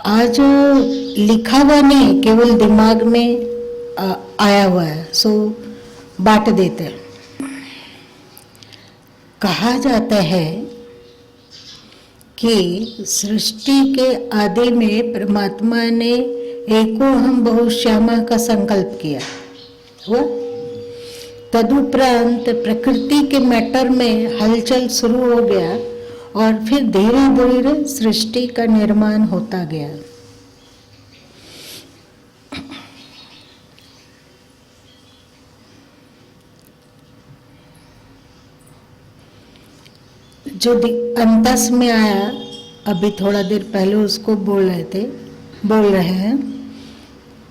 आज लिखा हुआ नहीं, केवल दिमाग में आया हुआ है, सो बांट देते हैं। कहा जाता है कि सृष्टि के आदि में परमात्मा ने एको हम बहुश्यामा का संकल्प किया हुआ। तदुपरांत प्रकृति के मैटर में हलचल शुरू हो गया और फिर धीरे धीरे सृष्टि का निर्माण होता गया। जो अंतस में आया, अभी थोड़ा देर पहले उसको बोल रहे हैं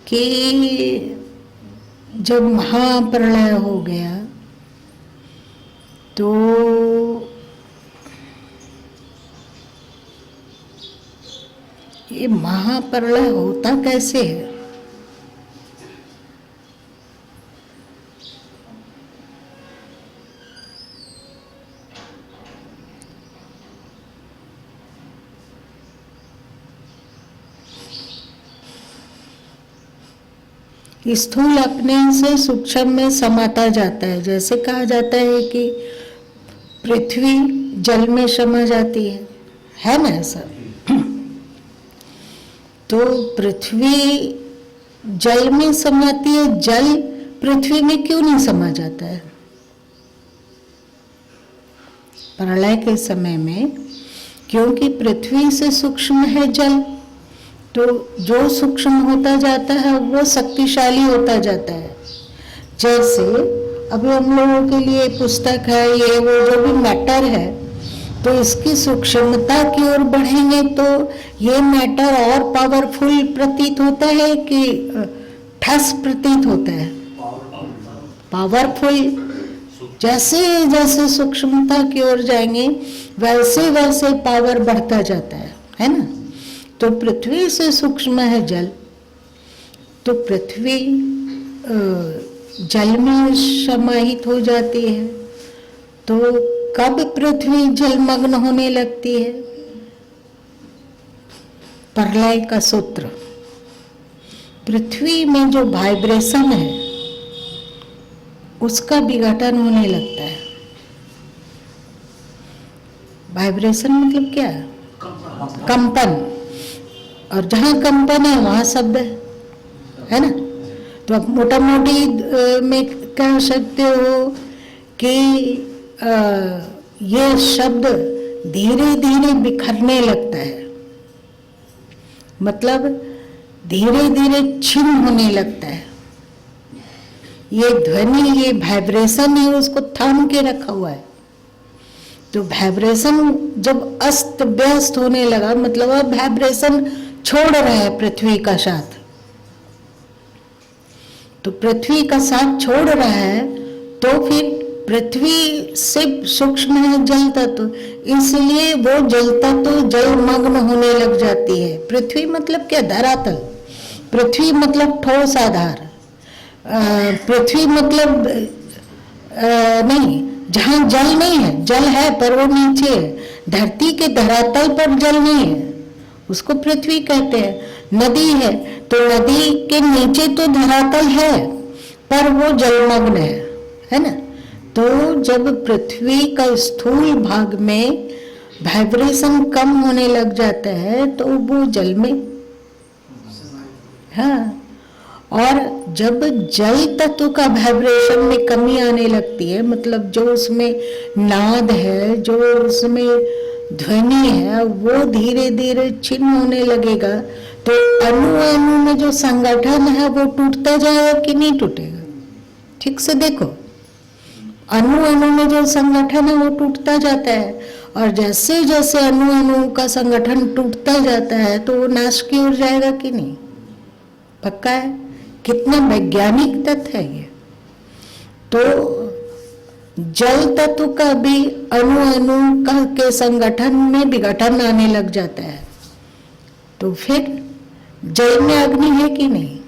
कि जब महाप्रलय हो गया तो ये महाप्रलय होता कैसे है? स्थूल अपने से सूक्ष्म में समाता जाता है। जैसे कहा जाता है कि पृथ्वी जल में समा जाती है ना ऐसा? तो पृथ्वी जल में समाती है, जल पृथ्वी में क्यों नहीं समा जाता है? प्रलय के समय में क्योंकि पृथ्वी से सूक्ष्म है जल, तो जो सूक्ष्म होता जाता है वो शक्तिशाली होता जाता है। जैसे अभी हम लोगों के लिए पुस्तक है, ये वो जो भी मैटर है, तो इसकी सूक्ष्मता की ओर बढ़ेंगे तो ये मैटर और पावरफुल प्रतीत होता है कि ठस प्रतीत होता है? पावरफुल। जैसे जैसे सूक्ष्मता की ओर जाएंगे वैसे वैसे पावर बढ़ता जाता है ना? तो पृथ्वी से सूक्ष्म है जल, तो पृथ्वी जल में समाहित हो जाती है। तो कब पृथ्वी जलमग्न होने लगती है? प्रलय का सूत्र। पृथ्वी में जो वाइब्रेशन है उसका विघटन होने लगता है। वाइब्रेशन मतलब क्या है? कंपन। और जहाँ कंपन है वहाँ शब्द है ना? तो आप मोटा मोटी में कह सकते हो कि ये शब्द धीरे धीरे बिखरने लगता है, मतलब धीरे धीरे छिन्न होने लगता है। ये ध्वनि, ये वाइब्रेशन है, उसको थाम के रखा हुआ है। तो वाइब्रेशन जब अस्त व्यस्त होने लगा, मतलब अब वाइब्रेशन छोड़ रहा है पृथ्वी का साथ, तो पृथ्वी का साथ छोड़ रहा है, तो फिर पृथ्वी से सूक्ष्म है जल तत्व, इसलिए वो जल तत्व जलमग्न होने लग जाती है। पृथ्वी मतलब क्या? धरातल। पृथ्वी मतलब ठोस आधार। पृथ्वी मतलब नहीं, जहाँ जल नहीं है, जल है पर वो नीचे है। धरती के धरातल पर जल नहीं है, उसको पृथ्वी कहते हैं। नदी है तो नदी के नीचे तो धरातल है पर वो जलमग्न है ना? तो जब पृथ्वी का स्थूल भाग में वाइब्रेशन कम होने लग जाता है तो वो जल में, हाँ। और जब जल तत्व का वाइब्रेशन में कमी आने लगती है, मतलब जो उसमें नाद है, जो उसमें ध्वनि है, वो धीरे धीरे छिन्न होने लगेगा, तो अणु अणु में जो संगठन है वो टूटता जाएगा कि नहीं टूटेगा? ठीक से देखो, अणु अणु में जो संगठन है वो टूटता जाता है, और जैसे जैसे अणु अणु का संगठन टूटता जाता है तो वो नाश की ओर जाएगा कि नहीं? पक्का है। कितना वैज्ञानिक तथ्य है ये। तो जल तत्व का भी अणु अणु का के संगठन में विघटन आने लग जाता है, तो फिर जल में अग्नि है कि नहीं?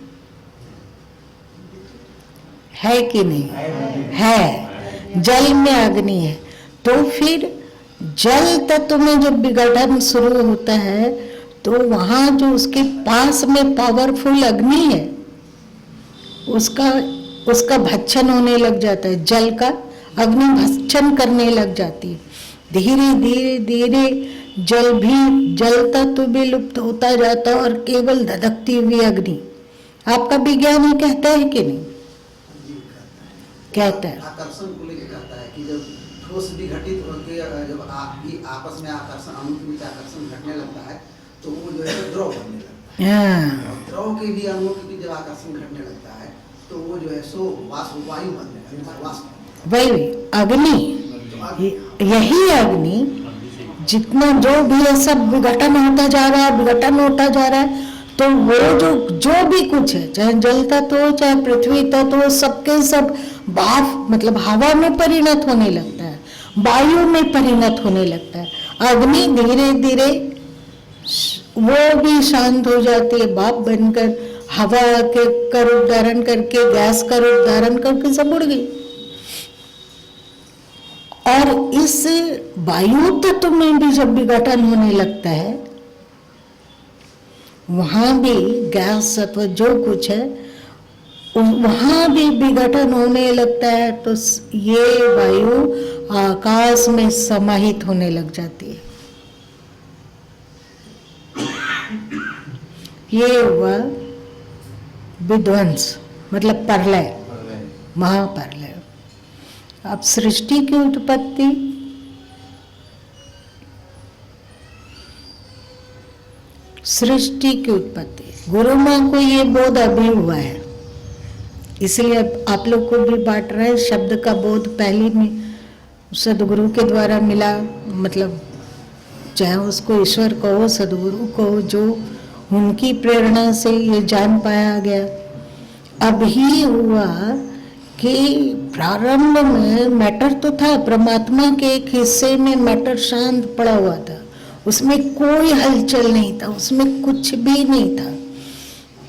है कि नहीं? है। जल में अग्नि है, तो फिर जल तत्व में जब विघटन शुरू होता है तो वहां जो उसके पास में पावरफुल अग्नि है उसका भक्षण होने लग जाता है, जल का अग्नि भक्षण करने लग जाती है। धीरे धीरे धीरे जल तत्व भी लुप्त होता जाता है और केवल धधकती हुई अग्नि। आपका विज्ञान ही कहता है कि नहीं? कहता है, आकर्षण को लेकर कहता है कि जब ठोस विघटित होकर जब आपस में आकर्षण, अणु के बीच आकर्षण घटने लगता है तो वो जो है द्रव बनने लगता है। द्रव के भी अणुओं के बीच जब आकर्षण घटने लगता है तो वो जो है सो वायु बनने लगता है। वही अग्नि, यही अग्नि जितना जो भी है सब विघटन होता जा रहा है, विघटन होता जा रहा है। तो वो जो भी कुछ है, चाहे जल तत्व हो चाहे पृथ्वी तत्व हो, सबके सब भाप मतलब हवा में परिणत होने लगता है, वायु में परिणत होने लगता है। अग्नि धीरे धीरे वो भी शांत हो जाती है, भाप बनकर हवा के का रूप धारण करके, गैस का रूप धारण करके सब उड़ गई। और इस वायु तत्व में भी जब विघटन होने लगता है, वहां भी गैस तत्व जो कुछ है वहां भी विघटन होने लगता है, तो ये वायु आकाश में समाहित होने लग जाती है। ये हुआ विध्वंस, मतलब प्रलय, महाप्रलय। अब सृष्टि की उत्पत्ति, सृष्टि की उत्पत्ति गुरु माँ को ये बोध अभी हुआ है, इसलिए आप लोग को भी बांट रहे हैं। शब्द का बोध पहले में सदगुरु के द्वारा मिला, मतलब चाहे उसको ईश्वर कहो, सदगुरु कहो, जो उनकी प्रेरणा से ये जान पाया गया। अभी हुआ कि प्रारंभ में मैटर तो था, परमात्मा के एक हिस्से में मैटर शांत पड़ा हुआ था, उसमें कोई हलचल नहीं था, उसमें कुछ भी नहीं था।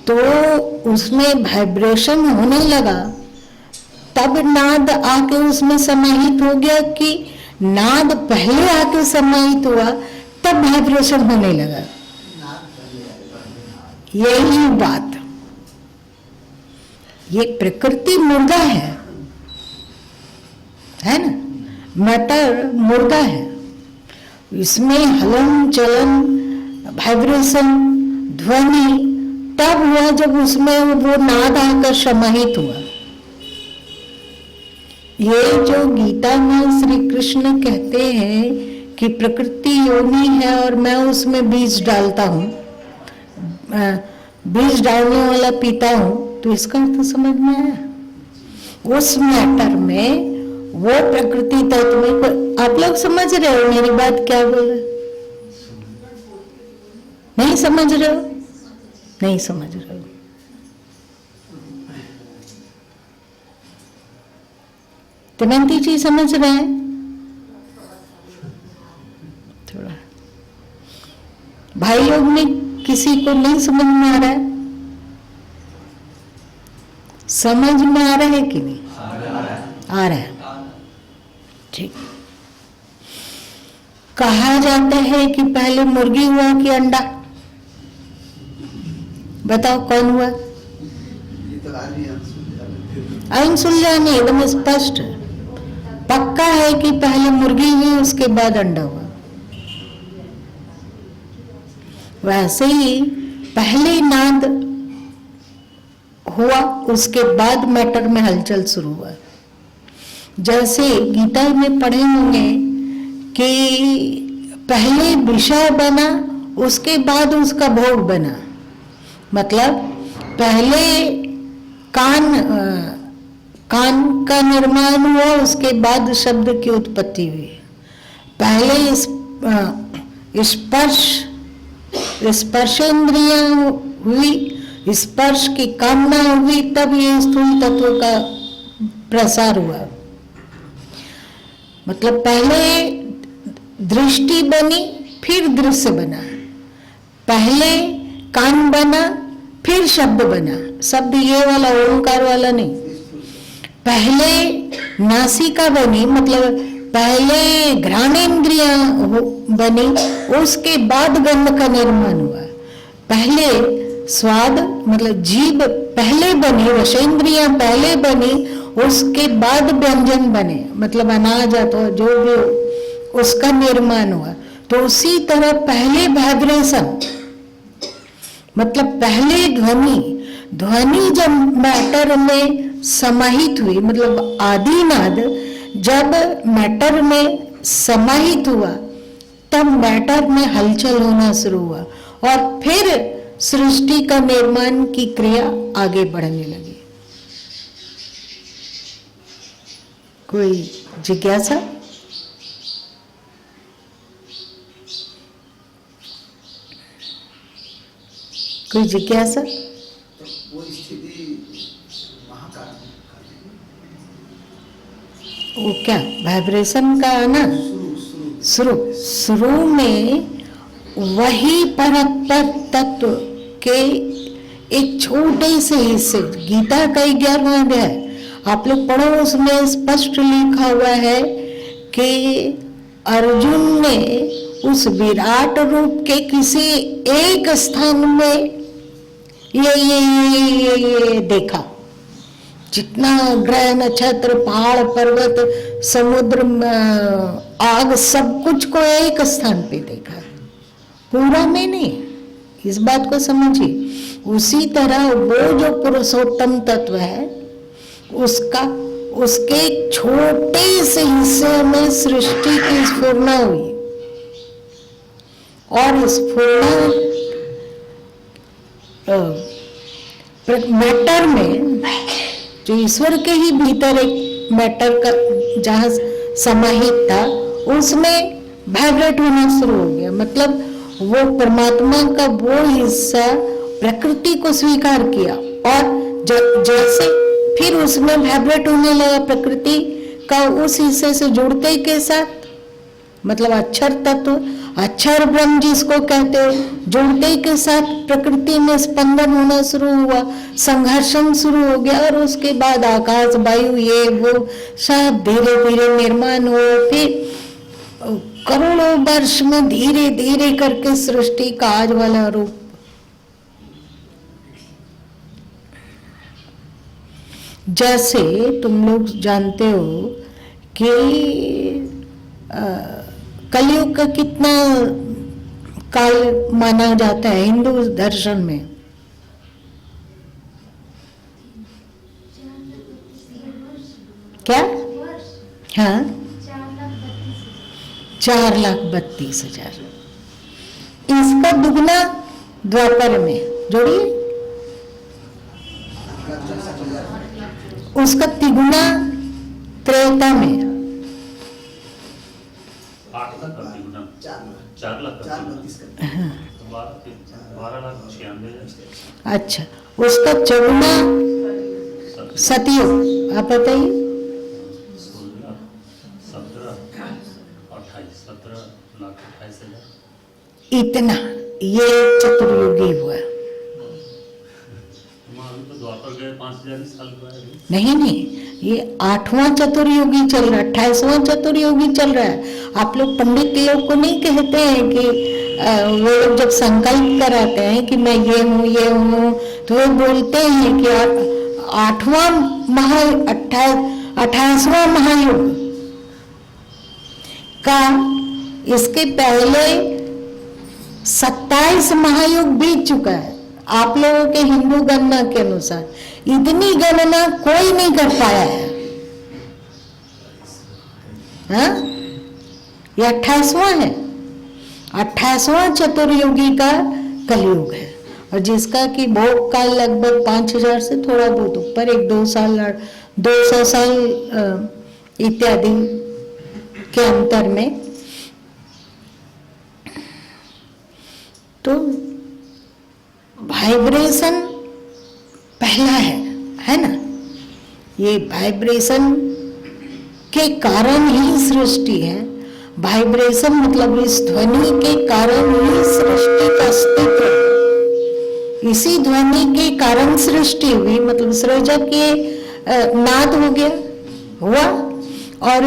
तो उसमें वाइब्रेशन होने लगा, तब नाद आके उसमें समाहित हो गया कि नाद पहले आके समाहित हुआ तब वाइब्रेशन होने लगा। यही बात, ये प्रकृति मुर्दा है ना, मैटर मुर्दा है, इसमें हलन चलन वाइब्रेशन ध्वनि तब हुआ जब उसमें वो नाद आकर समाहित हुआ। ये जो गीता में श्री कृष्ण कहते हैं कि प्रकृति योनि है और मैं उसमें बीज डालता हूँ, बीज डालने वाला पीता हूँ, तो इसका अर्थ समझ में आया। उस मैटर में वो प्रकृति तत्व में, आप लोग समझ रहे हो मेरी बात क्या बोल रहे? नहीं समझ रहे हो? नहीं समझ रहे हो? दमयंती जी समझ रहे हैं? थोड़ा भाई लोग में किसी को नहीं समझ में आ रहा है? समझ में आ रहा है कि नहीं? आ रहा है। ठीक। कहा जाता है कि पहले मुर्गी हुआ कि अंडा? बताओ कौन हुआ? अनसुलझानी एकदम स्पष्ट पक्का है कि पहले मुर्गी हुई उसके बाद अंडा हुआ। वैसे ही पहले नाद हुआ, उसके बाद मैटर में हलचल शुरू हुआ। जैसे गीता में पढ़े होंगे कि पहले विषय बना, उसके बाद उसका भोग बना। मतलब पहले कान का निर्माण हुआ, उसके बाद शब्द की उत्पत्ति हुई। पहले स्पर्शेंद्रिय हुई, स्पर्श की कामना हुई, तब ये स्थूल तत्व का प्रसार हुआ। मतलब पहले दृष्टि बनी, फिर दृश्य बना। पहले कान बना, फिर शब्द बना। शब्द ये वाला ओंकार वाला नहीं। पहले नासिका बनी, मतलब पहले घ्राणेन्द्रियां बनी, उसके बाद गंध का निर्माण हुआ। पहले स्वाद मतलब जीभ पहले बनी, रसेंद्रियां पहले बनी, उसके बाद व्यंजन बने, मतलब अनाज अथवा जो भी उसका निर्माण हुआ। तो उसी तरह पहले वाइब्रेशन मतलब पहले ध्वनि जब मैटर में समाहित हुई, मतलब आदिनाद जब मैटर में समाहित हुआ, तब मैटर में हलचल होना शुरू हुआ और फिर सृष्टि का निर्माण की क्रिया आगे बढ़ने लगी। कोई जिज्ञासा? कोई जिज्ञासा? तो वो स्थिति महाकाल वो क्या वाइब्रेशन का आना शुरू में वही परतर तत्व के एक छोटे से हिस्से, गीता का 11वां अध्याय आप लोग पढ़ो, उसमें स्पष्ट लिखा हुआ है कि अर्जुन ने उस विराट रूप के किसी एक स्थान में ये देखा। जितना ग्रह नक्षत्र पहाड़ पर्वत समुद्र आग सब कुछ को एक स्थान पे देखा, पूरा में नहीं। इस बात को समझिए। उसी तरह वो जो पुरुषोत्तम तत्व है उसके छोटे से हिस्से में सृष्टि की स्फुरना हुई और स्फुरना मैटर में जो ईश्वर के ही भीतर एक मैटर का जहां समाहित था, उसमें वाइब्रेट होना शुरू हो गया। मतलब वो परमात्मा का वो हिस्सा प्रकृति को स्वीकार किया और जैसे फिर उसमें वाइब्रेट होने लगा प्रकृति का उस हिस्से से जुड़ते के साथ, मतलब अक्षर तत्व, अक्षर ब्रह्म जिसको कहते हो, जुड़ते के साथ प्रकृति में स्पंदन होना शुरू हुआ, संघर्षण शुरू हो गया और उसके बाद आकाश वायु ये वो सब धीरे धीरे निर्माण हो। फिर करोड़ों वर्ष में धीरे धीरे करके सृष्टि का आज वाला रूप। जैसे तुम लोग जानते हो कि कलयुग का कितना काल माना जाता है हिंदू दर्शन में? क्या? हाँ, 4,32,000। इसका दुगना द्वापर में जोड़िए, उसका तिगुना त्रेता में, 4,32,000। अच्छा, उसका चौगुना सतयुग। आप बताइए। 17,28,000 इतना ये चतुर्युगी हुआ। नहीं, ये 8वां चतुर्युगी चल रहा है, 28वां चतुर्युगी चल रहा है। आप लोग पंडित लोग को नहीं कहते हैं कि वो लोग जब संकल्प कराते हैं कि मैं ये हूँ, तो वो बोलते हैं कि 8वां 28वां महायुग का, इसके पहले 27 महायुग बीत चुका है। आप लोगों के हिंदू गणना के अनुसार इतनी गणना कोई नहीं कर पाया है। हाँ? ये 28वां है, 28वां चतुर्युगी का कलयुग है, और जिसका कि भोग काल लगभग 5,000 से थोड़ा बहुत ऊपर, 200 साल इत्यादि के अंतर में। तो वाइब्रेशन पहला है ना? ये वाइब्रेशन के कारण ही सृष्टि है। वाइब्रेशन मतलब इस ध्वनि के कारण ही सृष्टि का अस्तित्व है। इसी ध्वनि के कारण सृष्टि हुई, मतलब सृजक के नाद हो गया हुआ, और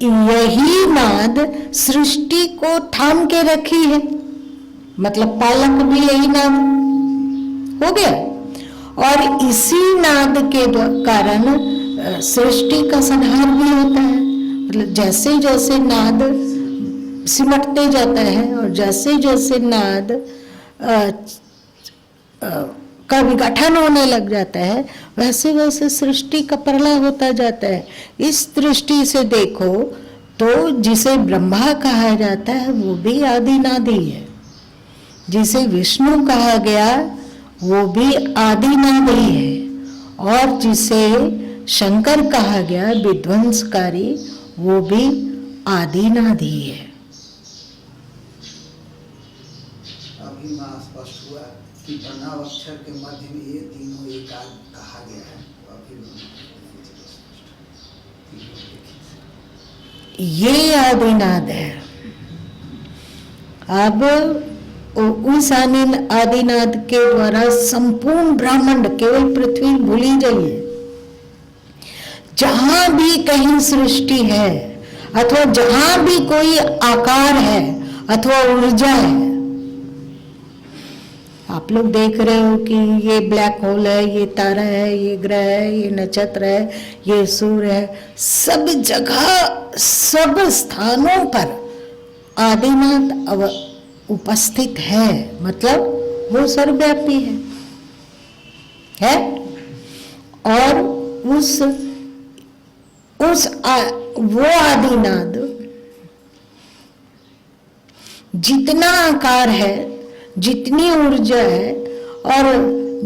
यही नाद सृष्टि को थाम के रखी है, मतलब पालक भी यही नाद हो गया। और इसी नाद के कारण सृष्टि का संहार भी होता है। मतलब जैसे जैसे नाद सिमटते जाता है और जैसे जैसे नाद का विघटन होने लग जाता है, वैसे वैसे सृष्टि का प्रलय होता जाता है। इस दृष्टि से देखो तो जिसे ब्रह्मा कहा जाता है वो भी आदिनादी है, जिसे विष्णु कहा गया वो भी आदिनादी है, और जिसे शंकर कहा गया विध्वंसकारी वो भी आदिनादी है। अभी वहाँ स्पष्ट हुआ कि प्रणव अक्षर के मध्य में ये तीनों एकाल कहा गया है। ये आदिनाद है। अब उस आदिनाद के द्वारा संपूर्ण ब्रह्मांड, केवल पृथ्वी भूल ही जाइए, जहां भी कहीं सृष्टि है अथवा जहां भी कोई आकार है अथवा ऊर्जा है, आप लोग देख रहे हो कि ये ब्लैक होल है, ये तारा है, ये ग्रह है, ये नक्षत्र है, ये सूर्य है, सब जगह सब स्थानों पर आदिनाद उपस्थित है, मतलब वो सर्वव्यापी है। और वो आदिनाद जितना आकार है, जितनी ऊर्जा है और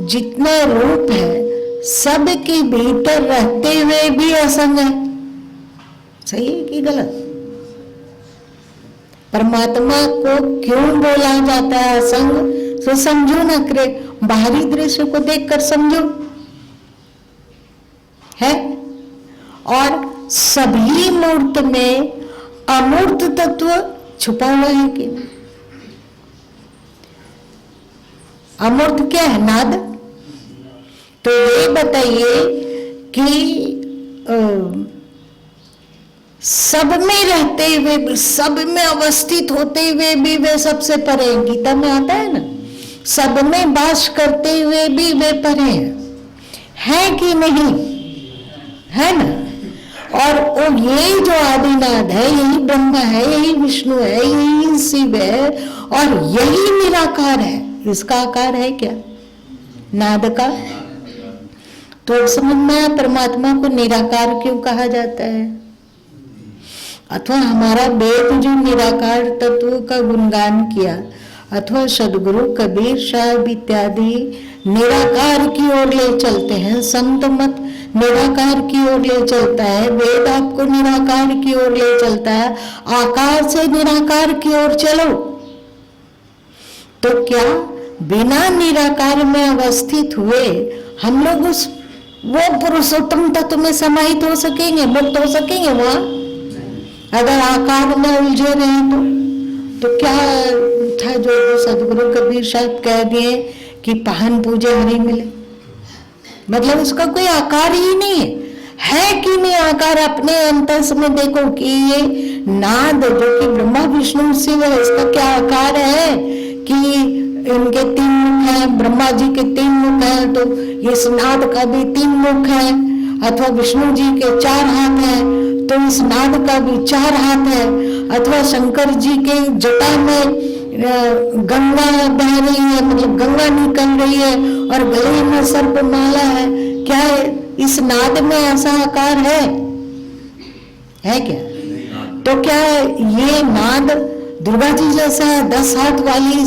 जितना रूप है, सब के भीतर रहते हुए भी असंग है। सही है कि गलत? परमात्मा को क्यों बोला जाता है असंग? तो समझो ना, करे बाहरी दृश्य को देखकर समझो है। और सभी मूर्त में अमूर्त तत्व छुपा हुआ है कि नहीं? अमूर्त क्या है? नाद। तो ये बताइए कि सब में रहते हुए, सब में अवस्थित होते हुए भी वे सबसे परे हैं। गीता में आता है ना, सब में वास करते हुए भी वे परे है कि नहीं? है ना? और ये जो आदिनाद है, यही ब्रह्मा है, यही विष्णु है, यही शिव है और यही निराकार है। इसका आकार है क्या? नाद का। तो समझ में परमात्मा को निराकार क्यों कहा जाता है? अथवा हमारा वेद जो निराकार तत्व का गुणगान किया, अथवा सदगुरु कबीर साहब इत्यादि निराकार की ओर ले चलते हैं, संत मत निराकार की ओर ले चलता है, वेद आपको निराकार की ओर ले चलता है। आकार से निराकार की ओर चलो। तो क्या बिना निराकार में अवस्थित हुए हम लोग उस वो पुरुषोत्तम तत्व में समाहित हो सकेंगे, मुक्त हो सकेंगे वहां? अगर आकार में उलझे रहे तो क्या था जो सदगुरु कबीर साहब कह दिए कि पहन पूजे हरि मिले? मतलब उसका कोई आकार ही नहीं है कि नहीं? आकार अपने अंतस में देखो कि ये नाद जो कि ब्रह्मा विष्णु शिव है, इसका क्या आकार है कि इनके 3 मुख हैं, ब्रह्मा जी के 3 मुख हैं, तो इस नाद का भी 3 मुख है। अथवा विष्णु जी के 4 हाथ हैं, तो इस नाद का भी 4 हाथ है। अथवा शंकर जी के जटा में गंगा बह रही है, मतलब गंगा निकल रही है और गले में सर्प माला है। क्या इस नाद में ऐसा आकार है क्या? तो क्या ये नाद दुर्गा जी जैसा है, 10 हाथ वाली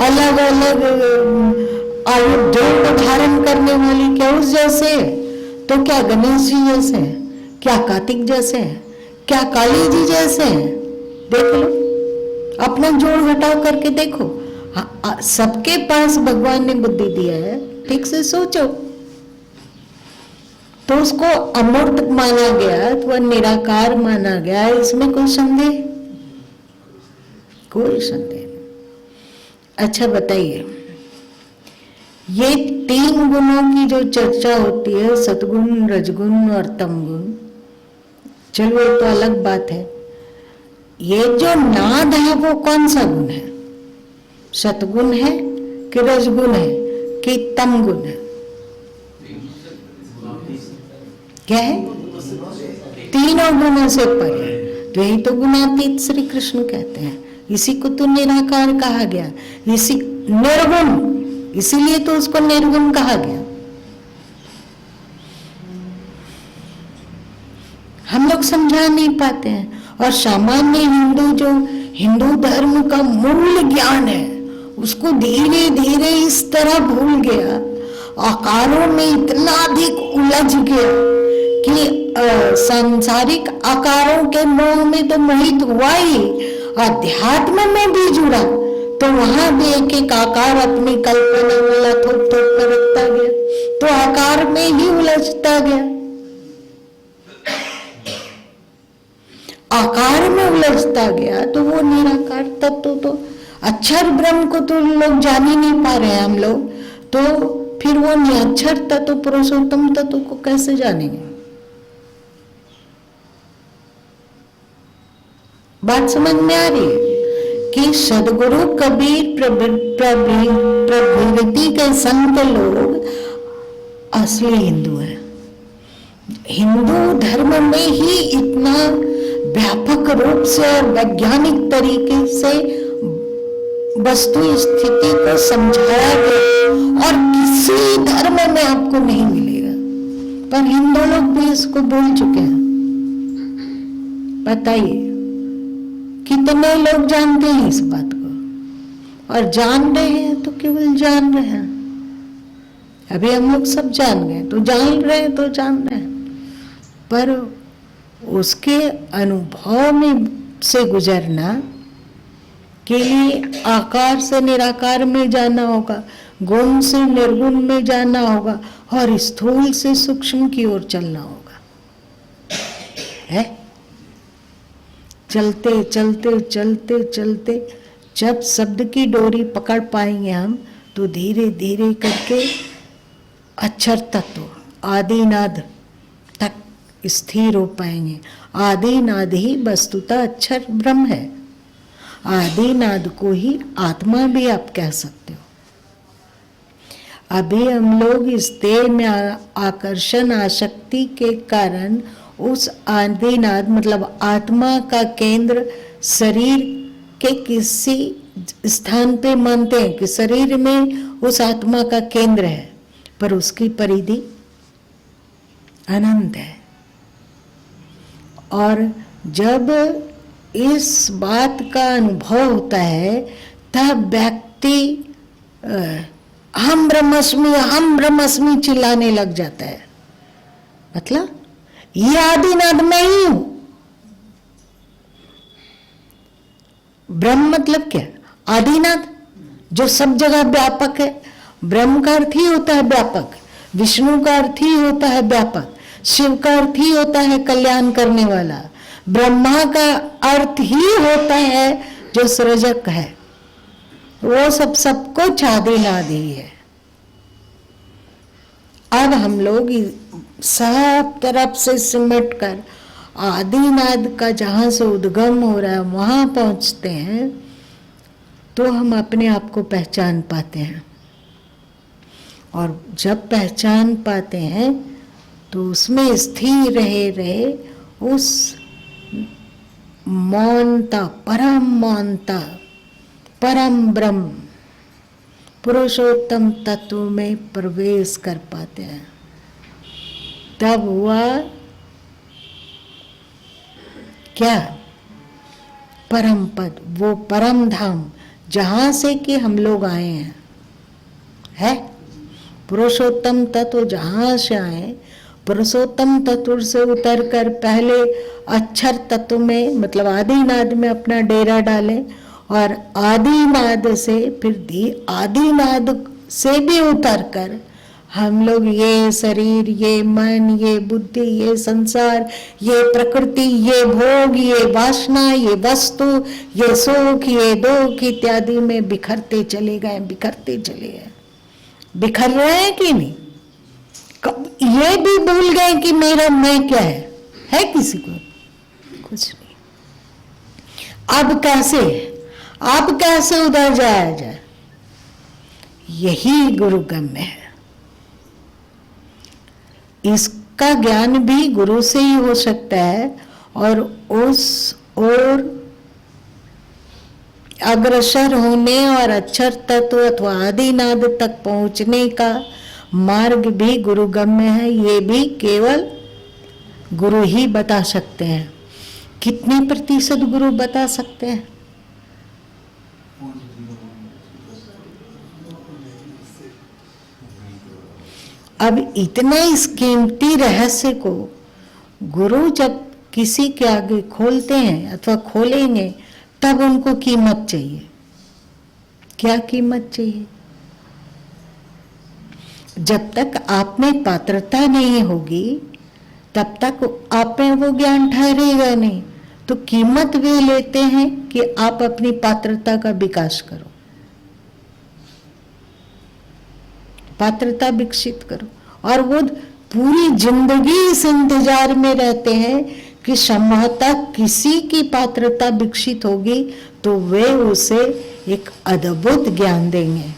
अलग अलग आयुधों को धारण करने वाली, क्या उस जैसे? तो क्या गणेश जी जैसे हैं? क्या कार्तिक जैसे हैं? क्या काली जी जैसे हैं? देख लो, अपना जोड़ घटाव करके देखो। सबके पास भगवान ने बुद्धि दिया है, ठीक से सोचो। तो उसको अमूर्त माना गया, तो निराकार माना गया, इसमें कोई संदेह? कोई संदेह नहीं। अच्छा बताइए, ये 3 गुणों की जो चर्चा होती है, सतगुण, रजगुण और तमगुण, चलो ये तो अलग बात है। ये जो नाद है वो कौन सा गुण है? सतगुण है कि रजगुण है कि तम गुण है? क्या है? तीनों गुणों से परे। तो यही तो गुणातीत श्री कृष्ण कहते हैं। इसी को तो निराकार कहा गया, इसी निर्गुण, इसीलिए तो उसको निर्गुण कहा गया। हम लोग समझा नहीं पाते हैं। और सामान्य हिंदू, जो हिंदू धर्म का मूल ज्ञान है, उसको धीरे धीरे इस तरह भूल गया, आकारों में इतना अधिक उलझ गया कि सांसारिक आकारों के मोह में तो मोहित हुआ ही, अध्यात्म में भी जुड़ा तो वहां भी एक एक आकार अपनी कल्पना वाला थोप थोप कर रखता गया, तो आकार में ही उलझता गया, आकार में उलझता गया। तो वो निराकार तत्व तो अक्षर ब्रह्म को तो लोग जान ही नहीं पा रहे हैं हम लोग, तो फिर वो निरक्षर तत्व पुरुषोत्तम तत्व को कैसे जानेंगे? बात समझ में आ रही है कि सदगुरु कबीर प्रभृति के संत लोग असली हिंदू हैं। हिंदू धर्म में ही इतना व्यापक रूप से और वैज्ञानिक तरीके से वस्तु स्थिति को समझाया गया और किसी धर्म में आपको नहीं मिलेगा। पर हिंदू लोग भी इसको भूल चुके हैं। बताइए कितने लोग जानते हैं इस बात को? और जान रहे हैं तो केवल जान रहे हैं। अभी हम लोग सब जान गए तो जान रहे हैं तो जान रहे हैं, पर उसके अनुभव में से गुजरना के लिए आकार से निराकार में जाना होगा, गुण से निर्गुण में जाना होगा और स्थूल से सूक्ष्म की ओर चलना होगा। है चलते चलते चलते चलते जब शब्द की डोरी पकड़ पाएंगे हम, तो धीरे धीरे करके अक्षर तत्व आदिनाद तक स्थिर हो पाएंगे। आदिनाद ही वस्तुतः अक्षर ब्रह्म है। आदिनाद को ही आत्मा भी आप कह सकते हो। अभी हम लोग इस देह में आकर्षण आसक्ति के कारण उस आदिनाद मतलब आत्मा का केंद्र शरीर के किसी स्थान पे मानते हैं कि शरीर में उस आत्मा का केंद्र है, पर उसकी परिधि अनंत है। और जब इस बात का अनुभव होता है तब व्यक्ति हम ब्रह्मस्मि चिल्लाने लग जाता है। मतलब ये आदिनाद में ही हूं। ब्रह्म मतलब क्या? आदिनाद जो सब जगह व्यापक है। ब्रह्म का अर्थ ही होता है व्यापक, विष्णु का अर्थ ही होता है व्यापक, शिव का अर्थ ही होता है कल्याण करने वाला, ब्रह्मा का अर्थ ही होता है जो सृजक है। वो सब कुछ आदिनाद ही है। अब हम लोग सब तरफ से सिमट कर आदिनाद का जहां से उद्गम हो रहा है वहां पहुंचते हैं, तो हम अपने आप को पहचान पाते हैं। और जब पहचान पाते हैं तो उसमें स्थिर रहे उस मौनता, परम ब्रह्म पुरुषोत्तम तत्व में प्रवेश कर पाते हैं। तब हुआ क्या? परम पद, वो परम धाम जहां से कि हम लोग आए हैं। है पुरुषोत्तम तत्व जहां से आए, पुरुषोत्तम तत्व से उतर कर पहले अक्षर तत्व में मतलब आदिनाद में अपना डेरा डालें, और आदिनाद से फिर आदिनाद से भी उतर कर हम लोग ये शरीर, ये मन, ये बुद्धि, ये संसार, ये प्रकृति, ये भोग, ये वासना, ये वस्तु, ये सुख, ये दुख इत्यादि में बिखरते चले गए। बिखर रहे हैं कि नहीं? ये भी भूल गए कि मेरा मैं क्या है किसी को? कुछ नहीं। अब कैसे उधर जाया जाए, यही गुरुगम्य है। इसका ज्ञान भी गुरु से ही हो सकता है, और उस ओर अग्रसर होने और अक्षर तत्व अथवा आदिनाद तक पहुंचने का मार्ग भी गुरुगम्य है। ये भी केवल गुरु ही बता सकते हैं। कितने प्रतिशत गुरु बता सकते हैं? अब इतने इस कीमती रहस्य को गुरु जब किसी के आगे खोलते हैं अथवा खोलेंगे, तब उनको कीमत चाहिए। क्या कीमत चाहिए? जब तक आप में पात्रता नहीं होगी, तब तक आप में वो ज्ञान ठहरेगा नहीं। तो कीमत वे लेते हैं कि आप अपनी पात्रता का विकास करो, पात्रता विकसित करो। और वो पूरी जिंदगी इस इंतजार में रहते हैं कि संभवतः किसी की पात्रता विकसित होगी तो वे उसे एक अद्भुत ज्ञान देंगे।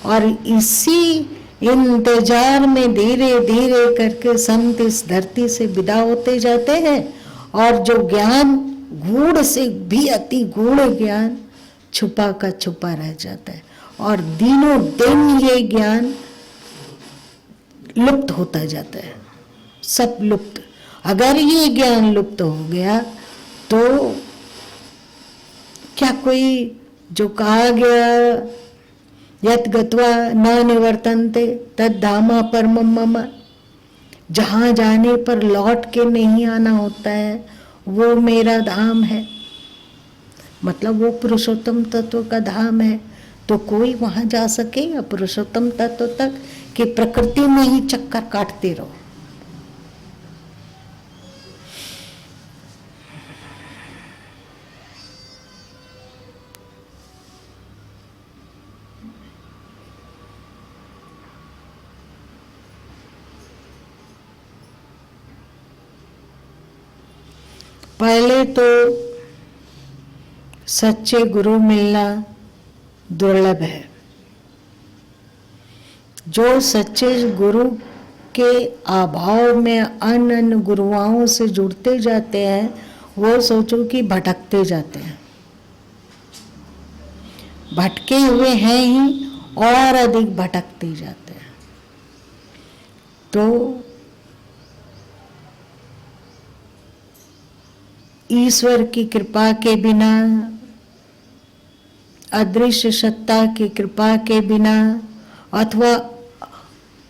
और इसी इंतजार में धीरे धीरे करके संत इस धरती से विदा होते जाते हैं, और जो ज्ञान गूढ़ से भी अति गूढ़ ज्ञान छुपा का छुपा रह जाता है, और दिनों दिन ये ज्ञान लुप्त होता जाता है, सब लुप्त। अगर ये ज्ञान लुप्त हो गया तो क्या कोई, जो कहा गया यत् गत्वा न निवर्तन्ते तद् धाम परमं मम, जहाँ जाने पर लौट के नहीं आना होता है वो मेरा धाम है, मतलब वो पुरुषोत्तम तत्व का धाम है। तो कोई वहां जा सकेगा पुरुषोत्तम तत्व तक कि प्रकृति में ही चक्कर काटते रहो? पहले तो सच्चे गुरु मिलना दुर्लभ है। जो सच्चे गुरु के अभाव में अन्य अन्य गुरुओं से जुड़ते जाते हैं, वो सोचो कि भटकते जाते हैं, भटके हुए हैं ही और अधिक भटकते जाते हैं। तो ईश्वर की कृपा के बिना, अदृश्य सत्ता की कृपा के बिना, अथवा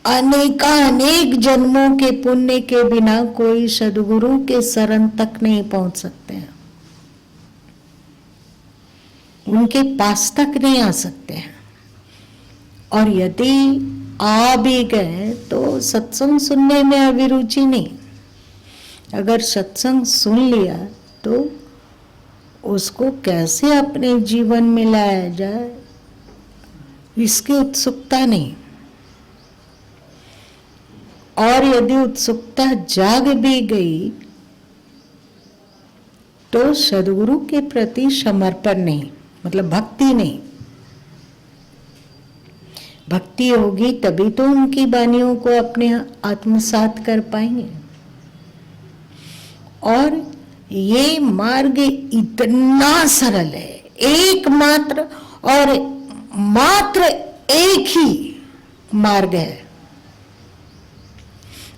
अनेक जन्मों के पुण्य के बिना कोई सद्गुरु के शरण तक नहीं पहुंच सकते हैं, उनके पास तक नहीं आ सकते हैं। और यदि आ भी गए तो सत्संग सुनने में अभिरुचि नहीं। अगर सत्संग सुन लिया तो उसको कैसे अपने जीवन में लाया जाए, इसकी उत्सुकता नहीं। और यदि उत्सुकता जाग भी गई तो सद्गुरु के प्रति समर्पण नहीं, मतलब भक्ति नहीं। भक्ति होगी तभी तो उनकी वाणियों को अपने आत्मसात कर पाएंगे। और ये मार्ग इतना सरल है, एकमात्र और मात्र एक ही मार्ग है।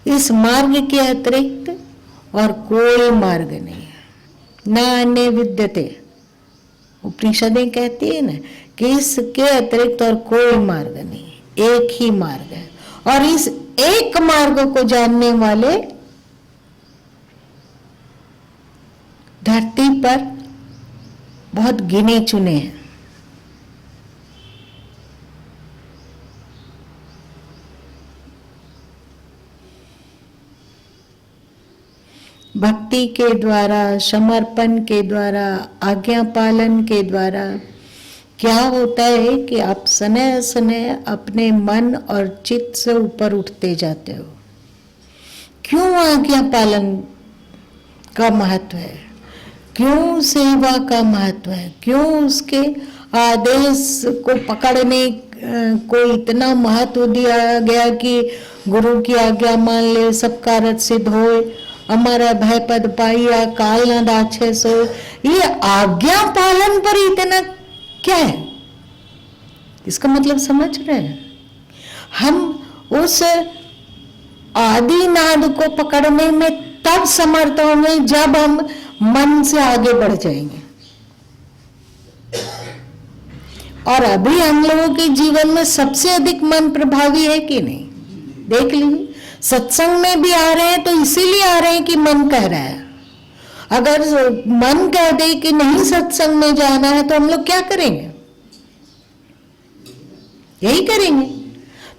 इस मार्ग के अतिरिक्त और कोई मार्ग नहीं है, न अन्य विद्यते। उपनिषदें कहती है ना कि इसके अतिरिक्त और कोई मार्ग नहीं, एक ही मार्ग है। और इस एक मार्ग को जानने वाले धरती पर बहुत गिने चुने हैं। भक्ति के द्वारा, समर्पण के द्वारा, आज्ञा पालन के द्वारा क्या होता है कि आप स्नेह स्नेह अपने मन और चित्त से ऊपर उठते जाते हो। क्यों आज्ञा पालन का महत्व है? क्यों सेवा का महत्व है, क्यों उसके आदेश को पकड़ने को इतना महत्व दिया गया कि गुरु की आज्ञा मान ले, सब कारज सिद्ध होए, हमारा भय पद पाइया, काल न दाछे सो। ये आज्ञा पालन पर इतना क्या है, इसका मतलब समझ रहे हैं? हम उस आदि नाद को पकड़ने में तब समर्थ होंगे जब हम मन से आगे बढ़ जाएंगे। और अभी हम लोगों के जीवन में सबसे अधिक मन प्रभावी है कि नहीं? देख लीजिए, सत्संग में भी आ रहे हैं तो इसीलिए आ रहे हैं कि मन कह रहा है। अगर मन कह दे कि नहीं सत्संग में जाना है तो हम लोग क्या करेंगे? यही करेंगे।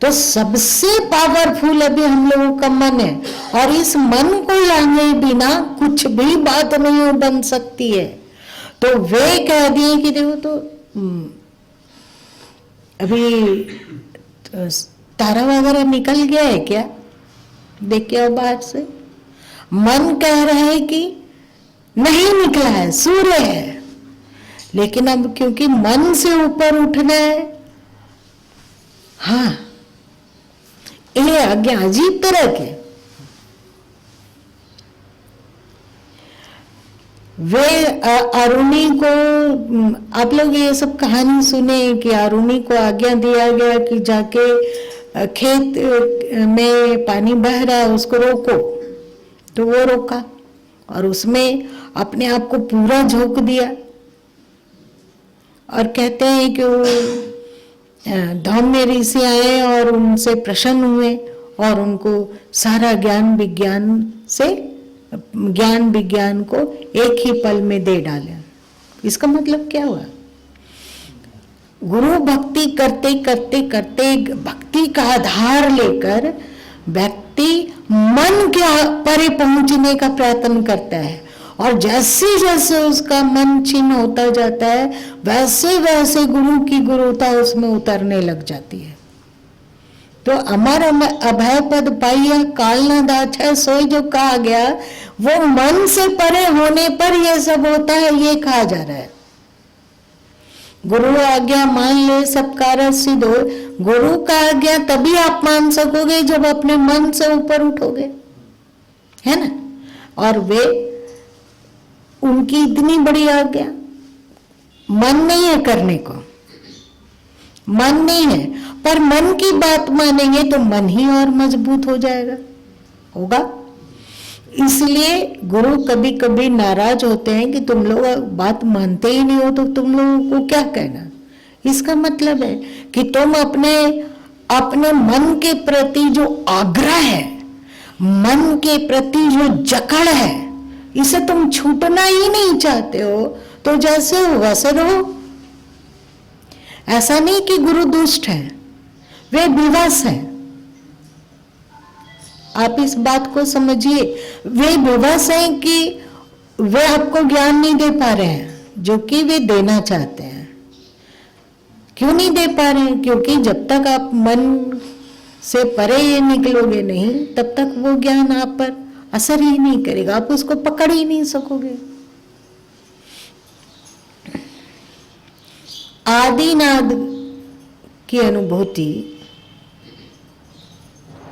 तो सबसे पावरफुल अभी हम लोगों का मन है, और इस मन को लाने बिना कुछ भी बात नहीं बन सकती है। तो वे कह दिए कि देखो, तो अभी तारा वगैरह निकल गया है क्या, देख के आओ बाहर से। मन कह रहा है कि नहीं निकला है, सूर्य है, लेकिन अब क्योंकि मन से ऊपर उठना है, हाँ, ये आज्ञा अजीब तरह के। वे अरुणी को, आप लोग ये सब कहानी सुने कि अरुणी को आज्ञा दिया गया कि जाके खेत में पानी बह रहा है उसको रोको, तो वो रोका और उसमें अपने आप को पूरा झोंक दिया। और कहते हैं कि वो धौम्य ऋषि आए और उनसे प्रसन्न हुए और उनको सारा ज्ञान विज्ञान को एक ही पल में दे डाले। इसका मतलब क्या हुआ? गुरु भक्ति करते करते करते भक्ति का आधार लेकर व्यक्ति मन के परे पहुंचने का प्रयत्न करता है, और जैसे जैसे उसका मन छिन्न होता जाता है वैसे वैसे गुरु की गुरुता उसमें उतरने लग जाती है। तो अमर अभय पद पाइया, काल न दाछै सोई जो कहा गया, वो मन से परे होने पर यह सब होता है, ये कहा जा रहा है। गुरु आज्ञा मान ले, सब कारज सिद्ध हो। गुरु का आज्ञा तभी आप मान सकोगे जब अपने मन से ऊपर उठोगे, है ना? और वे उनकी इतनी बड़ी आज्ञा, मन नहीं है करने को, मन नहीं है, पर मन की बात मानेंगे तो मन ही और मजबूत हो जाएगा, होगा। इसलिए गुरु कभी कभी नाराज होते हैं कि तुम लोग बात मानते ही नहीं हो, तो तुम लोगों को क्या कहना। इसका मतलब है कि तुम अपने मन के प्रति जो आग्रह है, मन के प्रति जो जकड़ है, इसे तुम छूटना ही नहीं चाहते हो, तो जैसे हो वैसे रहो। ऐसा नहीं कि गुरु दुष्ट है, वे विवश है। आप इस बात को समझिए, वे विवश हैं कि वे आपको ज्ञान नहीं दे पा रहे हैं जो कि वे देना चाहते हैं। क्यों नहीं दे पा रहे हैं? क्योंकि जब तक आप मन से परे निकलोगे नहीं, तब तक वो ज्ञान आप पर असर ही नहीं करेगा, आप उसको पकड़ ही नहीं सकोगे। आदिनाद की अनुभूति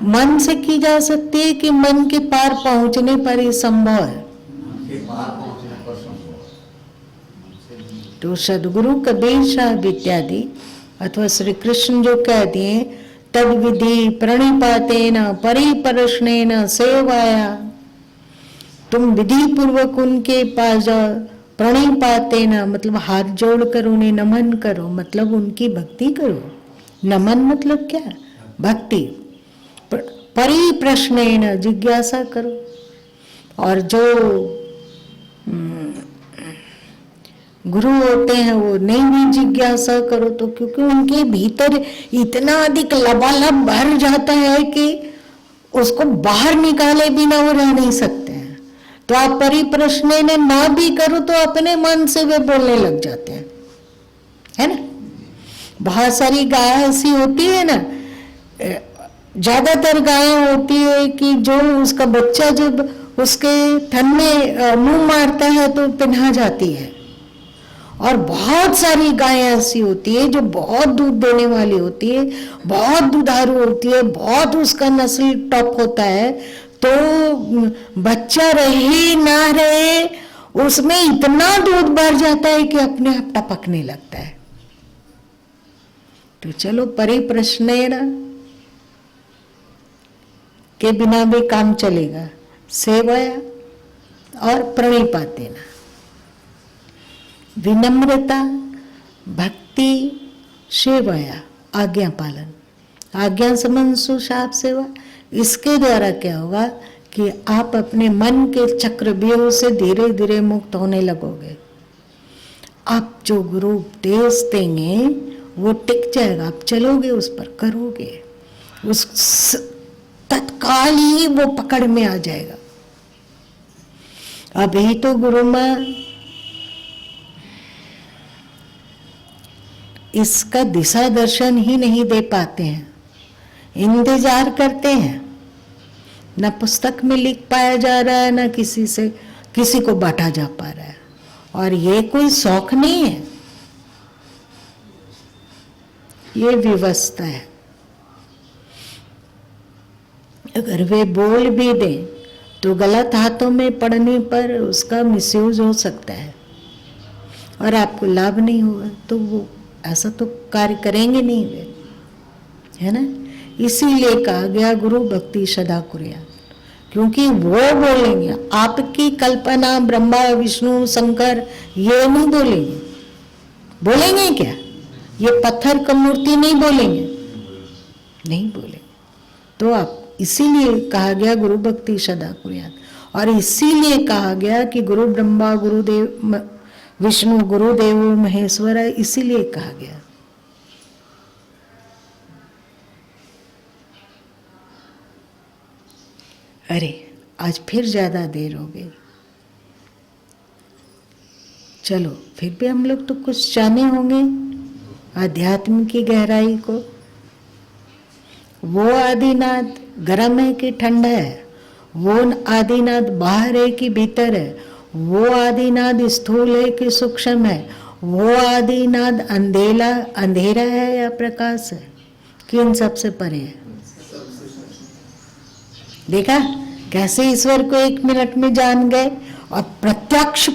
मन से की जा सकती है कि मन के पार पहुंचने पर ही संभव है। तो सदगुरु कबीर साहब इत्यादि अथवा श्री कृष्ण जो कह दिए, तद विधि प्रणिपातेन परिप्रश्नेन सेवाया, तुम विधि पूर्वक उनके पास जाओ। प्रणिपातेन मतलब हाथ जोड़कर उन्हें नमन करो, मतलब उनकी भक्ति करो। नमन मतलब क्या? भक्ति। परिप्रश्नेन जिज्ञासा करो, और जो गुरु होते हैं वो नहीं भी जिज्ञासा करो, तो क्योंकि उनके भीतर इतना अधिक लबालब भर जाता है कि उसको बाहर निकाले बिना वो रह नहीं सकते हैं। तो आप परिप्रश्न ना भी करो तो अपने मन से वे बोलने लग जाते हैं, है ना? बहुत सारी गाय ऐसी होती है ना, ज्यादातर गायें होती है कि जो उसका बच्चा जब उसके थन में मुंह मारता है तो पिन्हा जाती है। और बहुत सारी गायें ऐसी होती है जो बहुत दूध देने वाली होती है, बहुत दुधारू होती है, बहुत उसका नस्ल टॉप होता है, तो बच्चा रहे ना रहे उसमें इतना दूध भर जाता है कि अपने आप टपकने लगता है। तो चलो परिप्रश्नेन के बिना भी काम चलेगा, सेवया और प्रणिपातेन। विनम्रता, भक्ति, सेवया, आज्ञा पालन, आज्ञा समन सुशाप सेवा। इसके द्वारा क्या होगा कि आप अपने मन के चक्रव्यूह से धीरे धीरे मुक्त होने लगोगे। आप जो गुरु उपदेश देंगे वो टिक जाएगा, आप चलोगे उस पर, करोगे, उस तत्काल ही वो पकड़ में आ जाएगा। अभी तो गुरु माँ इसका दिशा दर्शन ही नहीं दे पाते हैं, इंतजार करते हैं। न पुस्तक में लिख पाया जा रहा है, न किसी को बांटा जा पा रहा है। और ये कोई शौक नहीं है, ये व्यवस्था है। अगर वे बोल भी दें तो गलत हाथों में पड़ने पर उसका मिसयूज हो सकता है और आपको लाभ नहीं होगा, तो वो ऐसा तो कार्य करेंगे नहीं वे, है ना। इसीलिए कहा गया गुरु भक्ति सदा कुर्यात्, क्योंकि वो बोलेंगे। आपकी कल्पना ब्रह्मा विष्णु शंकर ये नहीं बोलेंगे। बोलेंगे क्या? ये पत्थर का मूर्ति नहीं बोलेंगे, नहीं बोलेंगे। तो आप इसीलिए कहा गया गुरु भक्ति सदा कुर्यात्, और इसीलिए कहा गया कि गुरु ब्रह्मा गुरुदेव विष्णु गुरुदेव महेश्वर है, इसीलिए कहा गया। अरे आज फिर ज्यादा देर हो गई, चलो फिर भी हम लोग तो कुछ जाने होंगे आध्यात्म की गहराई को। वो आदिनाद गर्म है कि ठंडा है, वो आदिनाद बाहर है कि भीतर है, वो आदिनाद स्थूल है कि सूक्ष्म है, वो आदिनाद अंधेरा है या प्रकाश है, कि इन सबसे परे है। देखा कैसे ईश्वर को 1 मिनट में जान गए। और प्रत्यक्ष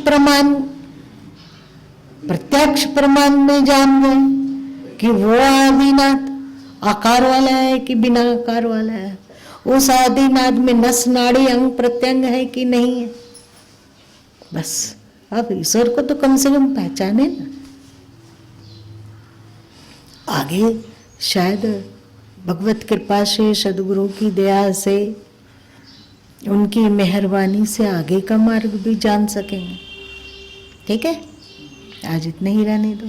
प्रमाण में जान गए कि वो आदिनाद आकार वाला है कि बिना आकार वाला है, उस आदिनाद में नस नाड़ी अंग प्रत्यंग है कि नहीं है। बस अब ईश्वर को तो कम से कम पहचाने ना। आगे शायद भगवत कृपा से, सदगुरु की दया से, उनकी मेहरबानी से आगे का मार्ग भी जान सकेंगे। ठीक है, आज इतना ही रहने दो।